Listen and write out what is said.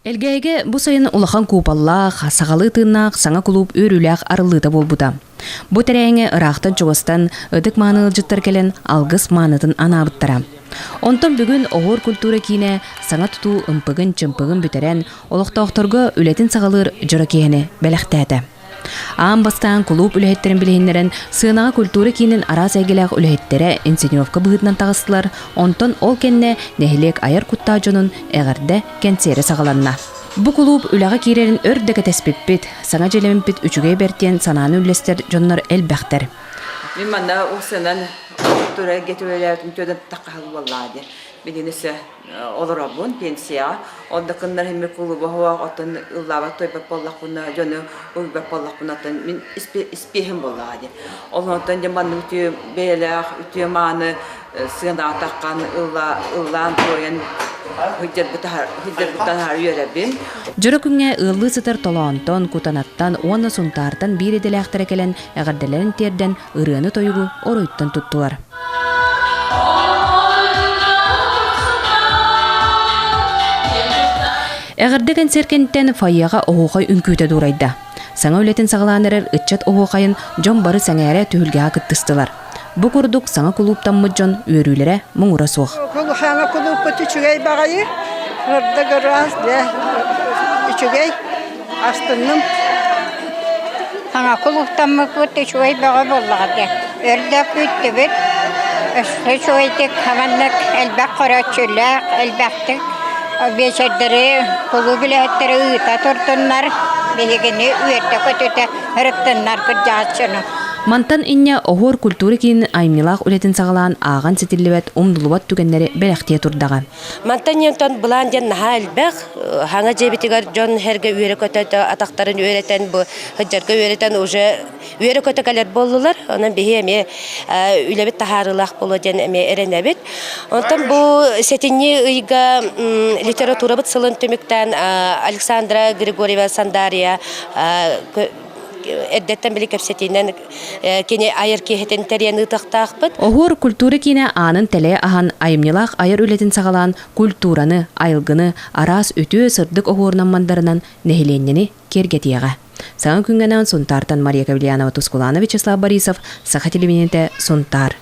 Элгэйге бу сайын улахан купаллах, сағалы тыннақ, саңа клуб өрүләк арылыта болбута. Бу тәрәңе ырақтан чугастан ыдык мааныл жыттар келен алгыс маанытын анабыттара. Онтон бүгін оғыр культура кийне саңа туту ымпыгын чымпыгын бүтерен олықтауқтарга үлетін сағалыр жыра кейіні бәліқтәді. Аан бастан клуб үләхеттерін білейінлерін сынаға культура кейінін арас әгеләқ үләхеттері инсценировка бұғытынан тағыстылар, онтон ол кенне нәхілек айыр құтта жонын әғірді кәнсері сағаланна. Бу клуб үләға кейрерін өрдігі тәспеппет, саңа желемін пет үчіге бәртен сананы үлестер жонлар әлбәқтер. Мен манда оқсынан культура кетуелердің төден таққалы болады. Биденесе оларабын пенсия, онда кындар хемме клубы хуа отын ыллава тойпап боллақпына, жоны уйбап боллақпына атын мен испехім болады. Олонтан жаманның үтіе бейләқ, үтіе маны сыйна атаққан ыллан тойын хүддер бұтан хар үйеребін. Жыры күнге ыллы сытыр толуантон, кутанаттан, оны сұнтартан бір еделәқтірі келен әғірделерін терден ырыны тойығы оройттан тұттылар. Әғірдеген серкенттен файяға оғуқай үнкүйті дұрайда. Саңа өлетін сағыланырыр үтчат оғуқайын жон бары сәңәрі түйілгеға күттістілар. Бұ күрдік саңа клубтан мұджон өрілері мұңыра соқ. Саңа клубы түчігей бағайы, ғырды ғыраз, түчігей, астынным. Саңа клубтан мұқы түчігей баға болғады. Өрді күтті біт, үсті шойдік, хаманлық, әлбәқ қорачылық, әлбәқтік. Бешердері, құлу біләттері ұйта тұртынлар, бейгені үйетті көтөті ұрыттынлар күрджатшыны. Мантан инне оғыр культуры кейін аймилақ үлетін сағалан аған сетілівет умдылуат түгенлері бәліқтие тұрдаға. Мантан ентон бұлан ден наға әлбәқ, хаңа жебетігер жон әрге үйері көтөті атақтарын үйретен, хүджарға үйретен уже үйері көтөкәлер болылар, онан бейі әме үлебет тахарылақ болу ден әме әренәбет. Онтан бұл сетінне ұйға литература бұт сылын түміктен Александра Григорьева Сандария Эддеттен білі көпсетінен кене айыр кейхетін тәрияны ұтақтақпыт. Оғыр культуры кейіне анын тәлі ахан айымнелақ айыр үлетін сағалан культураны, айылғыны, арас өтіө сырдық оғырнан мандарынан нәхіленнені кергетияға. Саңа күнгенен Сунтартан Мария Кавельянова Тускулана Вячеслав Борисов, Саха телевидениеті Сунтар.